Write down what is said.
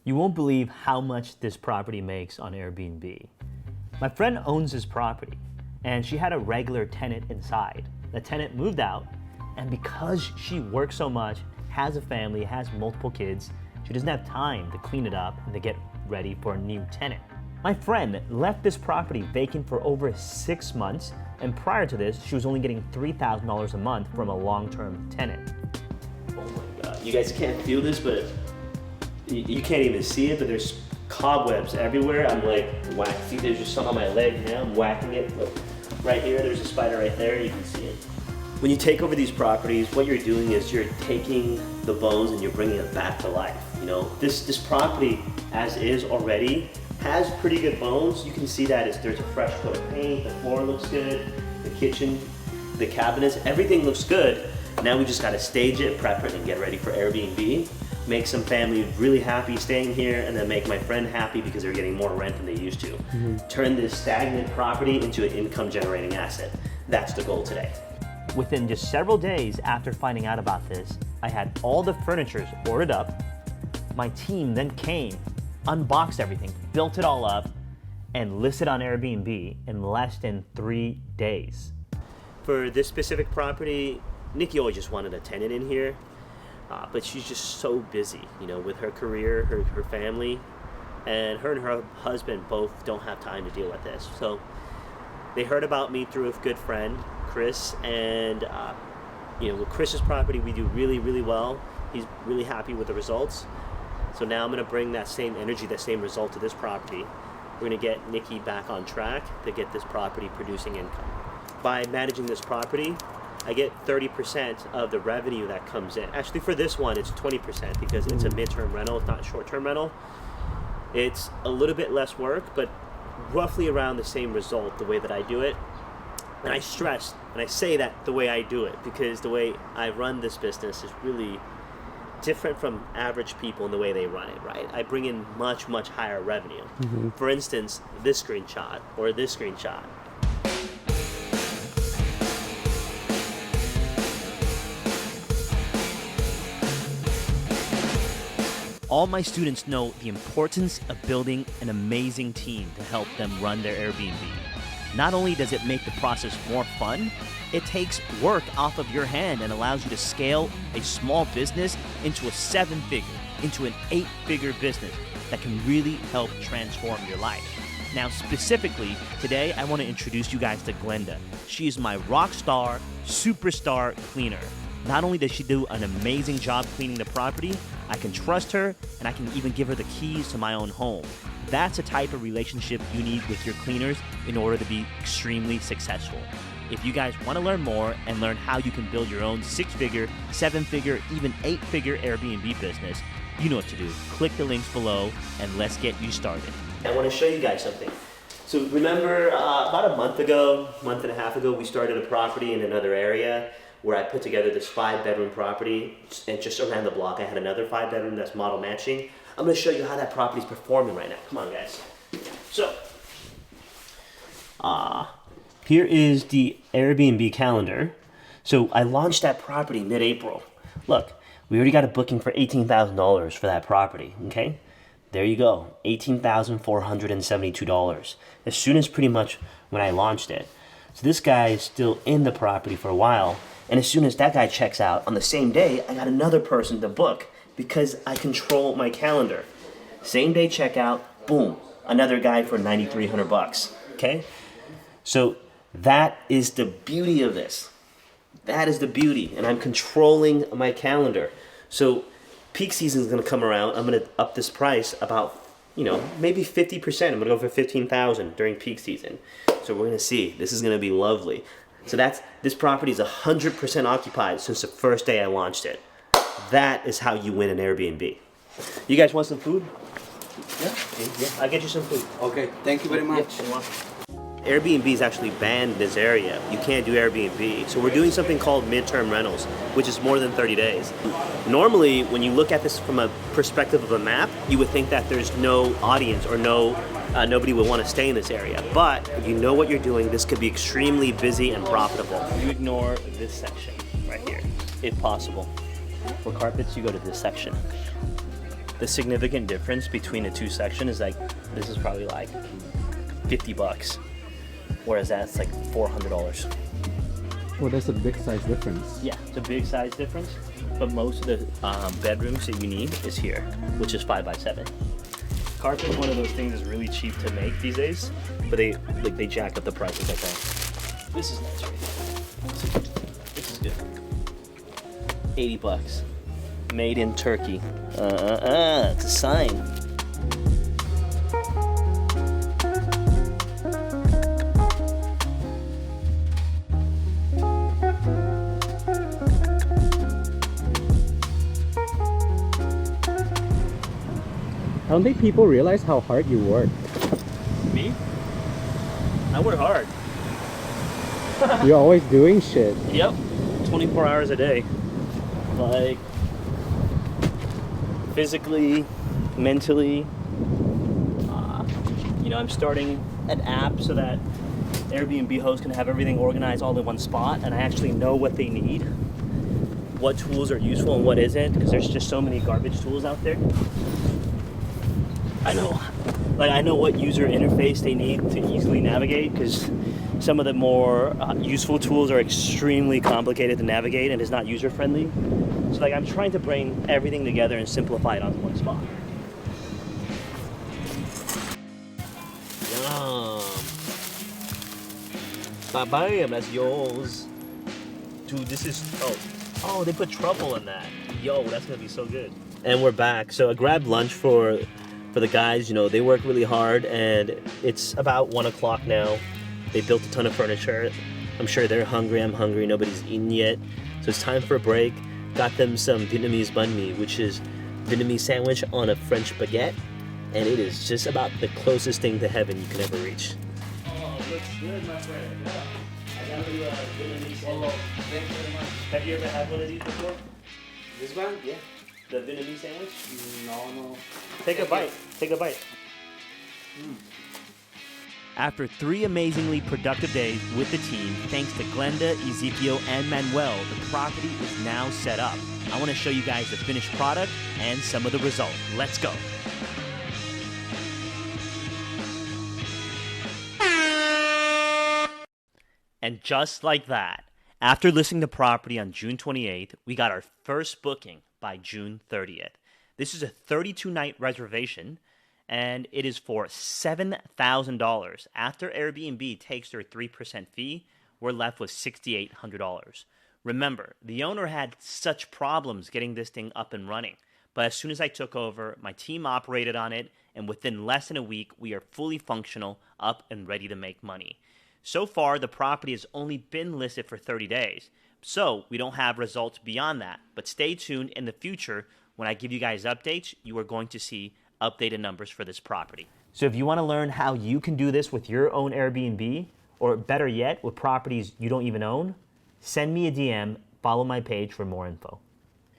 You won't believe how much this property makes on Airbnb. My friend owns this property, and she had a regular tenant inside. The tenant moved out, and because she works so much, has a family, has multiple kids, she doesn't have time to clean it up and to get ready for a new tenant. My friend left this property vacant for over 6 months, and prior to this, she was only getting $3,000 a month from a long-term tenant. Oh my God, you guys can't feel this, but you can't even see it, but there's cobwebs everywhere. I'm like, whack. See, there's just some on my leg now. I'm whacking it. Look, right here, there's a spider right there. You can see it. When you take over these properties, what you're doing is you're taking the bones and you're bringing it back to life. You know, this property, as is already, has pretty good bones. You can see that there's a fresh coat of paint. The floor looks good. The kitchen, the cabinets, everything looks good. Now we just got to stage it, prep it, and get ready for Airbnb. Make some family really happy staying here, and then make my friend happy because they're getting more rent than they used to. Turn this stagnant property into an income generating asset. That's the goal today. Within just several days after finding out about this, I had all the furniture ordered up. My team then came, unboxed everything, built it all up, and listed on Airbnb in less than 3 days. For this specific property, Nikki always just wanted a tenant in here. But she's just so busy, you know, with her career, her family, and her husband both don't have time to deal with this. So they heard about me through a good friend, Chris, and you know, with Chris's property, we do really, really well. He's really happy with the results. So now I'm gonna bring that same energy, that same result to this property. We're gonna get Nikki back on track to get this property producing income. By managing this property, I get 30% of the revenue that comes in. Actually, for this one, it's 20% because it's a midterm rental, it's not a short-term rental. It's a little bit less work, but roughly around the same result the way that I do it. And I stress, and I say that the way I do it, because the way I run this business is really different from average people in the way they run it, right? I bring in much, much higher revenue. For instance, this screenshot or this screenshot. All my students know the importance of building an amazing team to help them run their Airbnb. Not only does it make the process more fun, it takes work off of your hand and allows you to scale a small business into a 7-figure, into an 8-figure business that can really help transform your life. Now, specifically, today I want to introduce you guys to Glenda. She is my rock star, superstar cleaner. Not only does she do an amazing job cleaning the property, I can trust her, and I can even give her the keys to my own home. That's the type of relationship you need with your cleaners in order to be extremely successful. If you guys want to learn more and learn how you can build your own 6-figure, 7-figure, even 8-figure Airbnb business, you know what to do. Click the links below, and let's get you started. I want to show you guys something. So remember about a month and a half ago, we started a property in another area where I put together this 5-bedroom property, and just around the block I had another 5-bedroom that's model matching. I'm gonna show you how that property's performing right now. Come on, guys. So, here is the Airbnb calendar. So I launched that property mid-April. Look, we already got a booking for $18,000 for that property, okay? There you go, $18,472. As soon as pretty much when I launched it. So this guy is still in the property for a while, and as soon as that guy checks out, on the same day, I got another person to book because I control my calendar. Same day checkout, boom, another guy for $9,300, okay? So that is the beauty of this. That is the beauty, and I'm controlling my calendar. So peak season is gonna come around, I'm gonna up this price about, you know, maybe 50%. I'm gonna go for $15,000 during peak season. So we're gonna see, this is gonna be lovely. So this property is 100% occupied since the first day I launched it. That is how you win an Airbnb. You guys want some food? Yeah, I'll get you some food. Okay, thank you very much. Yeah, Airbnb is actually banned in this area. You can't do Airbnb. So we're doing something called midterm rentals, which is more than 30 days. Normally, when you look at this from a perspective of a map, you would think that there's no audience or nobody would want to stay in this area. But if you know what you're doing, this could be extremely busy and profitable. You ignore this section right here, if possible. For carpets, you go to this section. the significant difference between the two sections is like, this is probably like $50, whereas that's like $400. Oh, that's a big size difference. Yeah, it's a big size difference, but most of the bedrooms that you need is here, which is 5x7. Carpet's one of those things that's really cheap to make these days, but they jack up the prices, I think. This is nice right here. This is good. $80. Made in Turkey. It's a sign. I don't think people realize how hard you work. Me? I work hard. You're always doing shit. Yep. 24 hours a day. Like, physically, mentally. You know, I'm starting an app so that Airbnb hosts can have everything organized all in one spot, and I actually know what they need, what tools are useful and what isn't, because there's just so many garbage tools out there. I know what user interface they need to easily navigate, because some of the more useful tools are extremely complicated to navigate and is not user friendly. So like, I'm trying to bring everything together and simplify it onto one spot. Yum. Bam, that's yours. Dude, this is, oh, they put truffle in that. Yo, that's gonna be so good. And we're back. So I grabbed lunch for the guys. You know, they work really hard, and it's about 1 o'clock now. They built a ton of furniture. I'm sure they're hungry. I'm hungry. Nobody's eaten yet. So it's time for a break. Got them some Vietnamese banh mi, which is Vietnamese sandwich on a French baguette. And it is just about the closest thing to heaven you can ever reach. Oh, looks good, my friend. Yeah. I got you a Vietnamese sandwich. Thank you very much. Have you ever had one of these before? This one? Yeah. The Vietnamese sandwich? No. Take a bite. Take a bite. After 3 amazingly productive days with the team, thanks to Glenda, Ezekiel, and Manuel, the property is now set up. I want to show you guys the finished product and some of the results. Let's go. And just like that, after listing the property on June 28th, we got our first booking by June 30th. This is a 32-night reservation, and it is for $7,000. After Airbnb takes their 3% fee, we're left with $6,800. Remember, the owner had such problems getting this thing up and running, but as soon as I took over, my team operated on it, and within less than a week, we are fully functional, up and ready to make money. So far, the property has only been listed for 30 days, so we don't have results beyond that, but stay tuned in the future. When I give you guys updates, you are going to see updated numbers for this property. So if you want to learn how you can do this with your own Airbnb, or better yet, with properties you don't even own, send me a DM, follow my page for more info.